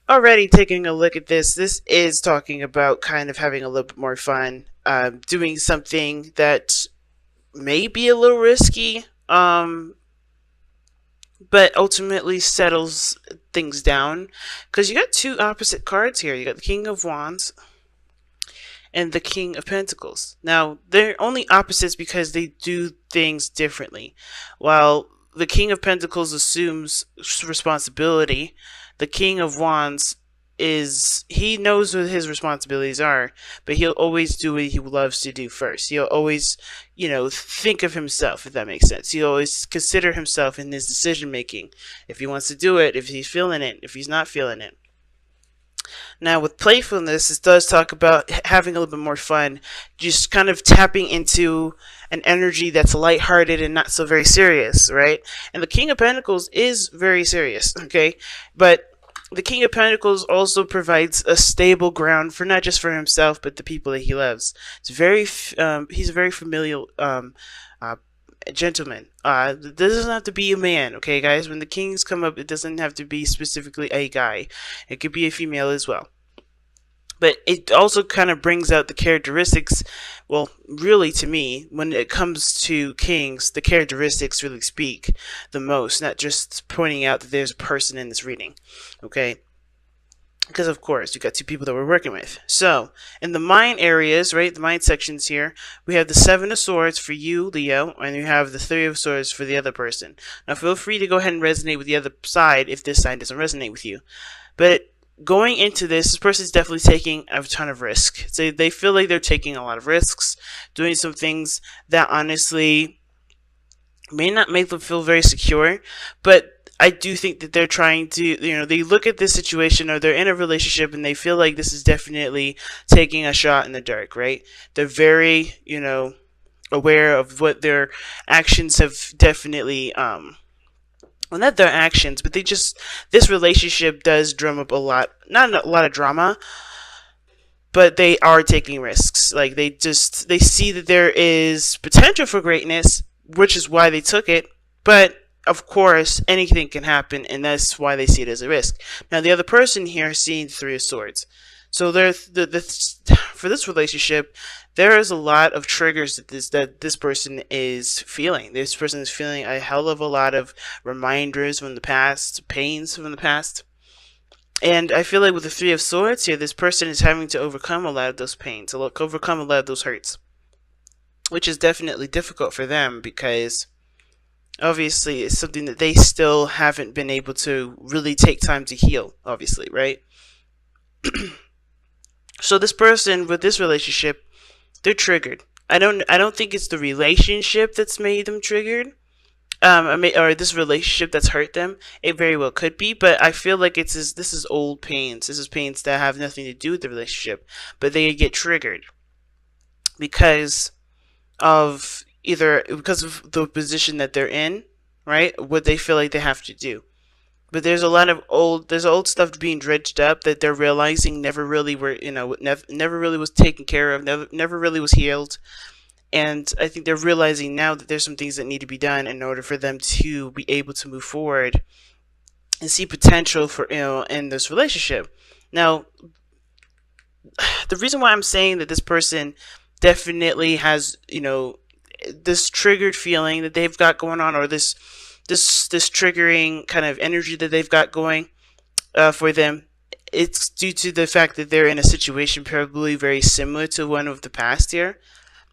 Already taking a look at this is talking about kind of having a little bit more fun, doing something that may be a little risky, but ultimately settles things down. Because you got two opposite cards here. You got the King of Wands and the King of Pentacles. Now, they're only opposites because they do things differently. While the King of Pentacles assumes responsibility, the King of Wands he knows what his responsibilities are, but he'll always do what he loves to do first. He'll always, think of himself, if that makes sense. He'll always consider himself in his decision making. If he wants to do it, if he's feeling it, if he's not feeling it. Now, with playfulness, it does talk about having a little bit more fun, just kind of tapping into an energy that's lighthearted and not so very serious, right? And the King of Pentacles is very serious, okay? But the King of Pentacles also provides a stable ground for not just for himself, but the people that he loves. He's a very familial uh, gentleman. This doesn't have to be a man, okay, guys? When the kings come up, it doesn't have to be specifically a guy. It could be a female as well. But it also kind of brings out the characteristics. Well, really, to me, when it comes to kings, the characteristics really speak the most, not just pointing out that there's a person in this reading, okay? Because of course you got two people that we're working with. So in the mind areas, right, the mind sections here, we have the Seven of Swords for you, Leo, and you have the Three of Swords for the other person. Now feel free to go ahead and resonate with the other side if this side doesn't resonate with you. But going into this person is definitely taking a ton of risk. So they feel like they're taking a lot of risks, doing some things that honestly may not make them feel very secure, but I do think that they're trying to, they look at this situation or they're in a relationship and they feel like this is definitely taking a shot in the dark, right? They're very, aware of what their actions have definitely, well, not their actions, but this relationship does drum up a lot, not a lot of drama, but they are taking risks. Like they see that there is potential for greatness, which is why they took it, but of course, anything can happen, and that's why they see it as a risk. Now, the other person here is seeing the Three of Swords. So for this relationship, there is a lot of triggers that this person is feeling. This person is feeling a hell of a lot of reminders from the past, pains from the past. And I feel like with the Three of Swords here, this person is having to overcome a lot of those pains, overcome a lot of those hurts, which is definitely difficult for them because obviously it's something that they still haven't been able to really take time to heal, obviously, right? So this person with this relationship, they're triggered. I don't think it's the relationship that's made them triggered. Or this relationship that's hurt them. It very well could be, but I feel like this is old pains. This is pains that have nothing to do with the relationship, but they get triggered because of the position that they're in, right? What they feel like they have to do. But there's old stuff being dredged up that they're realizing never really never really was taken care of, never really was healed. And I think they're realizing now that there's some things that need to be done in order for them to be able to move forward and see potential for, in this relationship. Now, the reason why I'm saying that this person definitely has, this triggered feeling that they've got going on, or this triggering kind of energy that they've got going for them, it's due to the fact that they're in a situation probably very similar to one of the past here.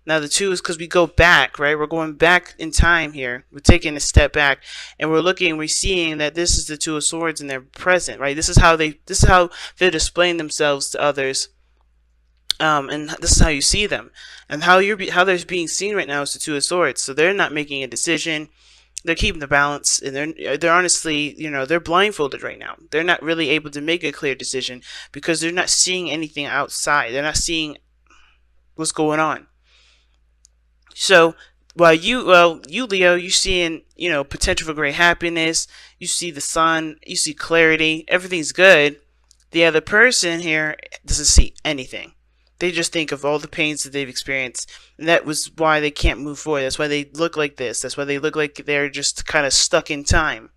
Now the two is because we go back, right? We're going back in time here. We're taking a step back, and we're seeing that this is the Two of Swords and they're present, right? This is how they're displaying themselves to others. And this is how you see them, and how they're being seen right now is the Two of Swords. So they're not making a decision; they're keeping the balance, and they're honestly, they're blindfolded right now. They're not really able to make a clear decision because they're not seeing anything outside. They're not seeing what's going on. So while you Leo, you're seeing potential for great happiness. You see the sun. You see clarity. Everything's good. The other person here doesn't see anything. They just think of all the pains that they've experienced, and that was why they can't move forward. That's why they look like this. That's why they look like they're just kind of stuck in time.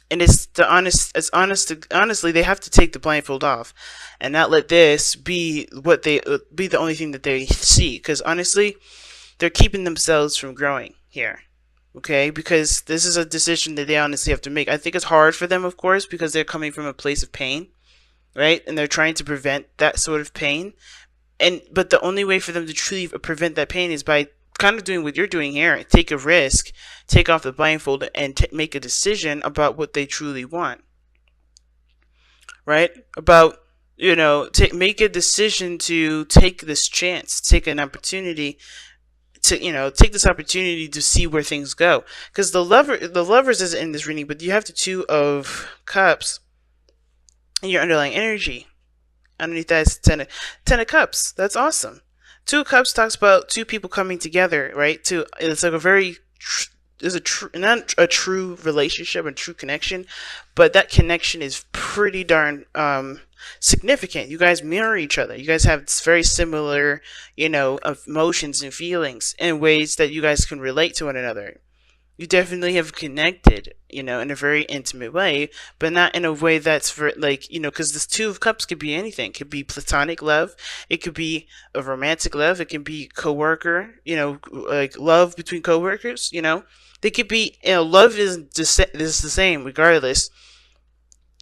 And it's the honest, as honest, honestly, they have to take the blindfold off, and not let this be what they be the only thing that they see. Because honestly, they're keeping themselves from growing here. Okay, because this is a decision that they honestly have to make. I think it's hard for them, of course, because they're coming from a place of pain, right? And they're trying to prevent that sort of pain. And but the only way for them to truly prevent that pain is by kind of doing what you're doing here. Take a risk, take off the blindfold, and make a decision about what they truly want, right? About, make a decision to take this chance, take an opportunity to, take this opportunity to see where things go. Because the lovers is in this reading, but you have the Two of Cups in your underlying energy. Underneath that is ten of Cups. That's awesome. Two of Cups talks about two people coming together, right? It's like a very is a not a true relationship and true connection, but that connection is pretty darn significant. You guys mirror each other. You guys have very similar, emotions and feelings in ways that you guys can relate to one another. You definitely have connected, in a very intimate way, but not in a way that's for like, because this Two of Cups could be anything. It could be platonic love. It could be a romantic love. It can be coworker, like love between coworkers, They could be, love is the same regardless.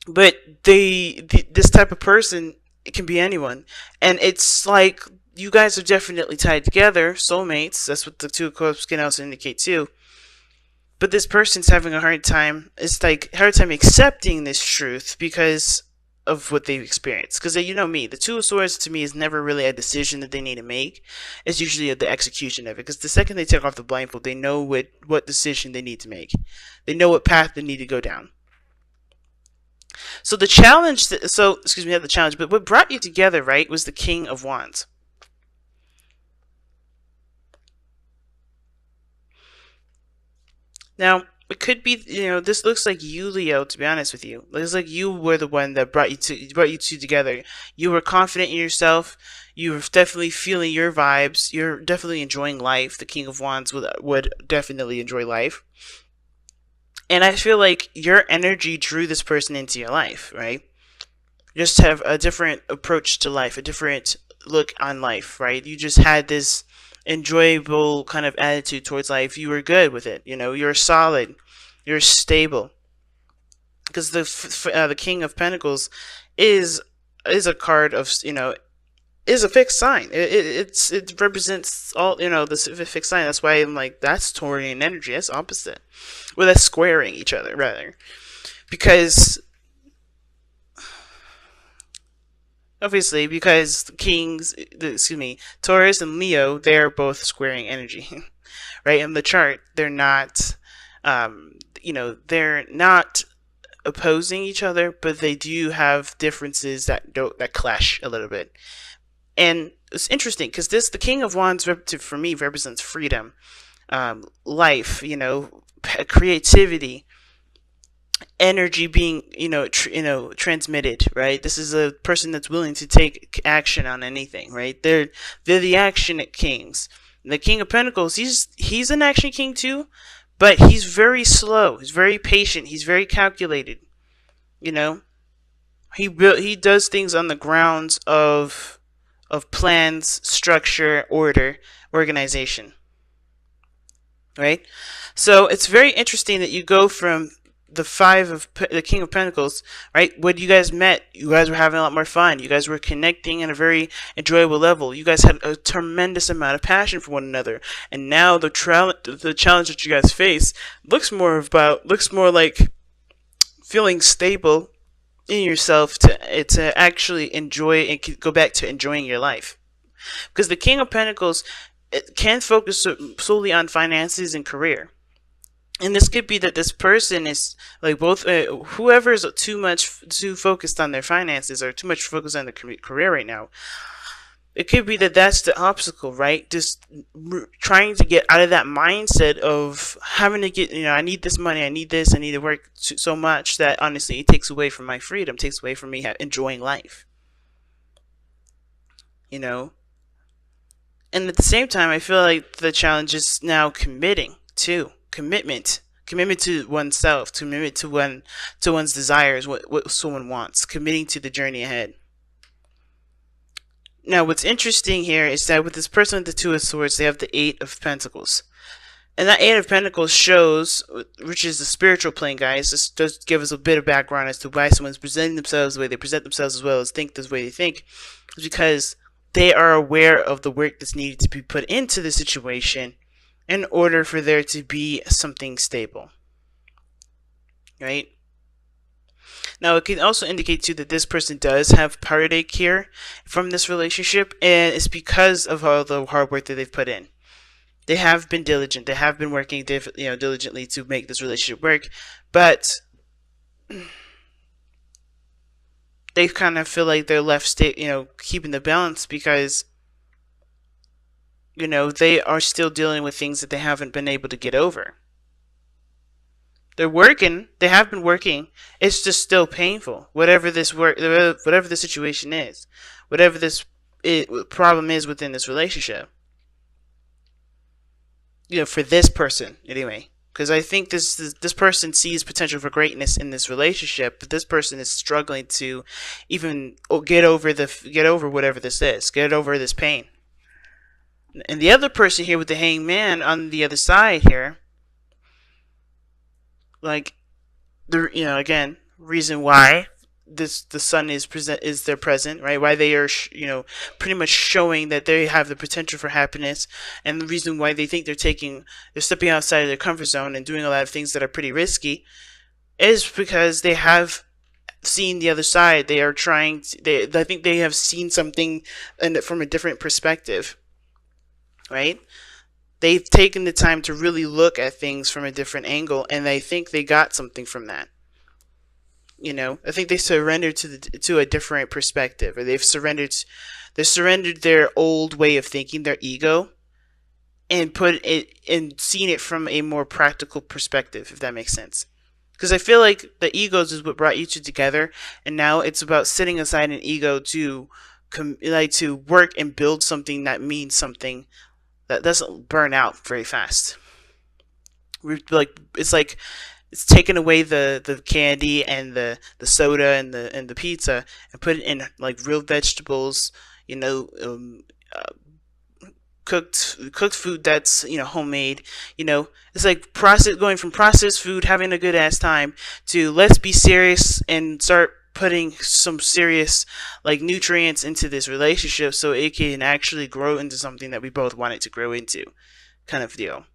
But this type of person, it can be anyone. And it's like, you guys are definitely tied together, soulmates. That's what the Two of Cups can also indicate too. But this person's having a hard time. It's like hard time accepting this truth because of what they've experienced. Because you know me, the Two of Swords to me is never really a decision that they need to make. It's usually the execution of it. Because the second they take off the blindfold, they know what decision they need to make. They know what path they need to go down. So the challenge, excuse me, not the challenge, but what brought you together, right, was the King of Wands. Now, it could be, this looks like you, Leo, to be honest with you. It looks like you were the one that brought you two together. You were confident in yourself. You were definitely feeling your vibes. You're definitely enjoying life. The King of Wands would definitely enjoy life. And I feel like your energy drew this person into your life, right? Just have a different approach to life, a different look on life, right? You just had this enjoyable kind of attitude towards life. You were good with it. You're solid. You're stable. Because the King of Pentacles is a card of, is a fixed sign. It represents all, the fixed sign. That's why I'm like, that's Taurian energy. That's opposite. Well, that's squaring each other, rather. Because obviously, because Taurus and Leo, they're both squaring energy, right? In the chart, they're not, they're not opposing each other, but they do have differences that clash a little bit. And it's interesting because the King of Wands, for me, represents freedom, life, creativity, energy being transmitted, right? This is a person that's willing to take action on anything, right? They're the action kings. The King of Pentacles, he's an action king too, but he's very slow. He's very patient. He's very calculated. He does things on the grounds of plans, structure, order, organization, right? So it's very interesting that you go from the King of Pentacles, right? When you guys met, you guys were having a lot more fun. You guys were connecting in a very enjoyable level. You guys had a tremendous amount of passion for one another. And now the challenge that you guys face looks more like feeling stable in yourself to actually enjoy and go back to enjoying your life. Because the King of Pentacles, it can focus solely on finances and career. And this could be that this person is like both, whoever is too focused on their finances or too much focused on their career right now. It could be that that's the obstacle, right? Just trying to get out of that mindset of having to get, I need this money, I need this, I need to work so much that honestly it takes away from my freedom, takes away from me enjoying life. And at the same time, I feel like the challenge is now commitment. commitment to oneself, to commitment to one's desires, what someone wants, committing to the journey ahead. Now, what's interesting here is that with this person with the Two of Swords, they have the Eight of Pentacles. And that Eight of Pentacles shows, which is the spiritual plane, guys. This does give us a bit of background as to why someone's presenting themselves the way they present themselves, as well as think the way they think. It's because they are aware of the work that's needed to be put into the situation in order for there to be something stable. Right? Now, it can also indicate too that this person does have heartache here from this relationship, and it's because of all the hard work that they've put in. They have been diligent. They have been working, diligently to make this relationship work, but they kind of feel like they're left, keeping the balance because, they are still dealing with things that they haven't been able to get over. They're working. They have been working. It's just still painful. Whatever the situation is, whatever this problem is within this relationship. For this person anyway, because I think this person sees potential for greatness in this relationship, but this person is struggling to even get over whatever this is, get over this pain. And the other person here with the Hanged Man on the other side here, like again, reason why the sun is their present, right? Why they are pretty much showing that they have the potential for happiness, and the reason why they think they're stepping outside of their comfort zone and doing a lot of things that are pretty risky is because they have seen the other side. They are trying to, I think they have seen something from a different perspective, right? They've taken the time to really look at things from a different angle, and I think they got something from that. I think they surrendered to a different perspective, or they surrendered their old way of thinking, their ego, and seen it from a more practical perspective, if that makes sense. Because I feel like the egos is what brought you two together, and now it's about setting aside an ego to work and build something that means something, that doesn't burn out very fast. It's taken away the candy and the soda and the pizza and put it in like real vegetables, cooked food that's homemade. It's like going from processed food, having a good ass time, to let's be serious and start putting some serious nutrients into this relationship so it can actually grow into something that we both want it to grow into, kind of deal.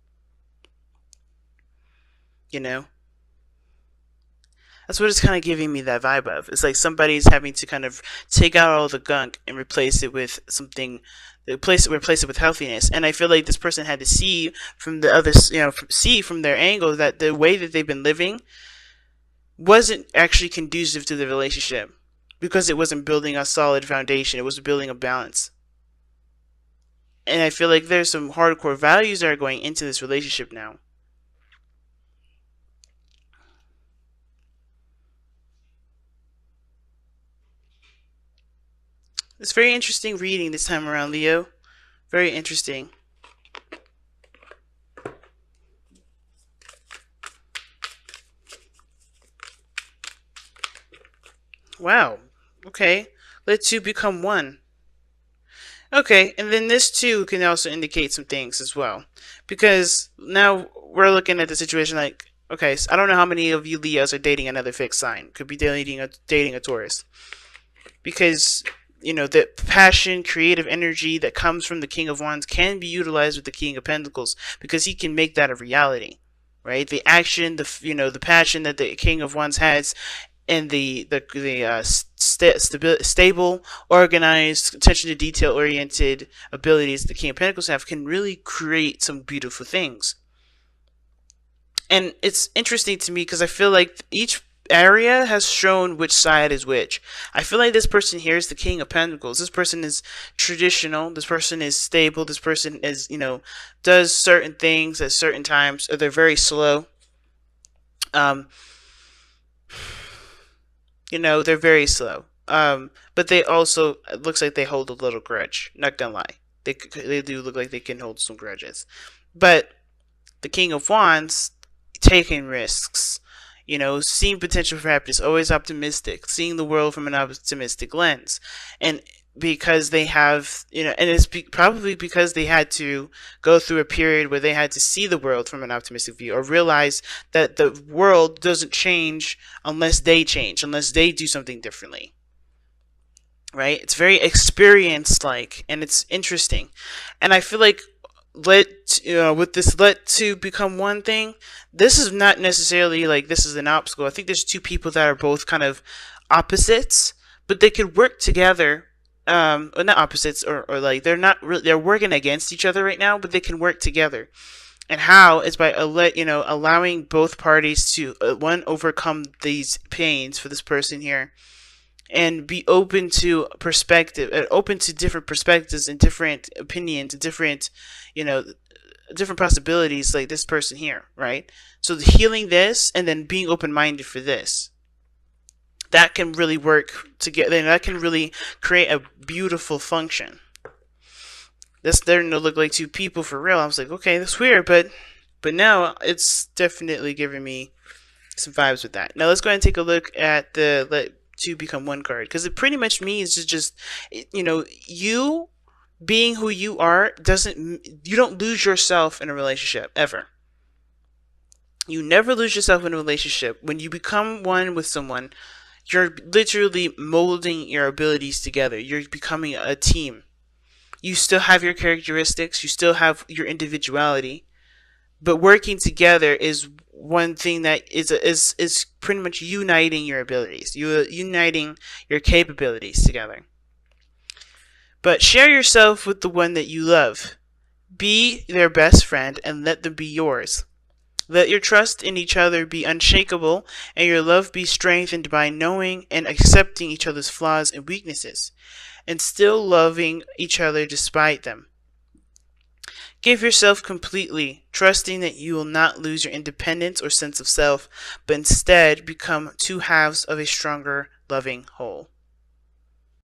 That's what it's kind of giving me that vibe of. It's like somebody's having to kind of take out all the gunk and replace it with something, replace it with healthiness. And I feel like this person had to see from the others, see from their angle that the way that they've been living wasn't actually conducive to the relationship, because it wasn't building a solid foundation. It was building a balance. And I feel like there's some hardcore values that are going into this relationship now. It's very interesting reading this time around, Leo. Very interesting. Wow. Okay. Let two become one. Okay, and then this too can also indicate some things as well. Because now we're looking at the situation like, okay, so I don't know how many of you Leos are dating another fixed sign. Could be dating a Taurus. Because the passion, creative energy that comes from the King of Wands can be utilized with the King of Pentacles, because he can make that a reality, right? The action, the passion that the King of Wands has, and the stable, organized, attention to detail oriented abilities the King of Pentacles have can really create some beautiful things. And it's interesting to me because I feel like each area has shown which side is which. I feel like this person here is the King of Pentacles. This person is traditional. This person is stable. This person is, does certain things at certain times. Or they're very slow. They're very slow. But they also, it looks like they hold a little grudge. Not gonna lie. They do look like they can hold some grudges. But the King of Wands, taking risks, seeing potential for happiness, always optimistic, seeing the world from an optimistic lens. And because they have, and it's probably because they had to go through a period where they had to see the world from an optimistic view, or realize that the world doesn't change unless they change, unless they do something differently. Right? It's very experience like, and it's interesting. And I feel like with this let two become one thing, this is not necessarily like this is an obstacle. I think there's two people that are both kind of opposites, but they could work together. Or not opposites, or like they're not really, they're working against each other right now, but they can work together. And how is by allowing both parties to one, overcome these pains for this person here, and be open to perspective, open to different perspectives and different opinions and different, different possibilities, like this person here, right? So healing this and then being open-minded for this, that can really work together, and that can really create a beautiful function. This starting to look like two people for real. I was like, okay, that's weird, but now it's definitely giving me some vibes with that. Now let's go ahead and take a look at the let two become one card, because it pretty much means just you being who you are you don't lose yourself in a relationship ever. You never lose yourself in a relationship. When you become one with someone, you're literally molding your abilities together. You're becoming a team. You still have your characteristics, you still have your individuality, but working together is one thing that is pretty much uniting your abilities, uniting your capabilities together. But share yourself with the one that you love. Be their best friend and let them be yours. Let your trust in each other be unshakable, and your love be strengthened by knowing and accepting each other's flaws and weaknesses, and still loving each other despite them. Give yourself completely, trusting that you will not lose your independence or sense of self, but instead become two halves of a stronger, loving whole.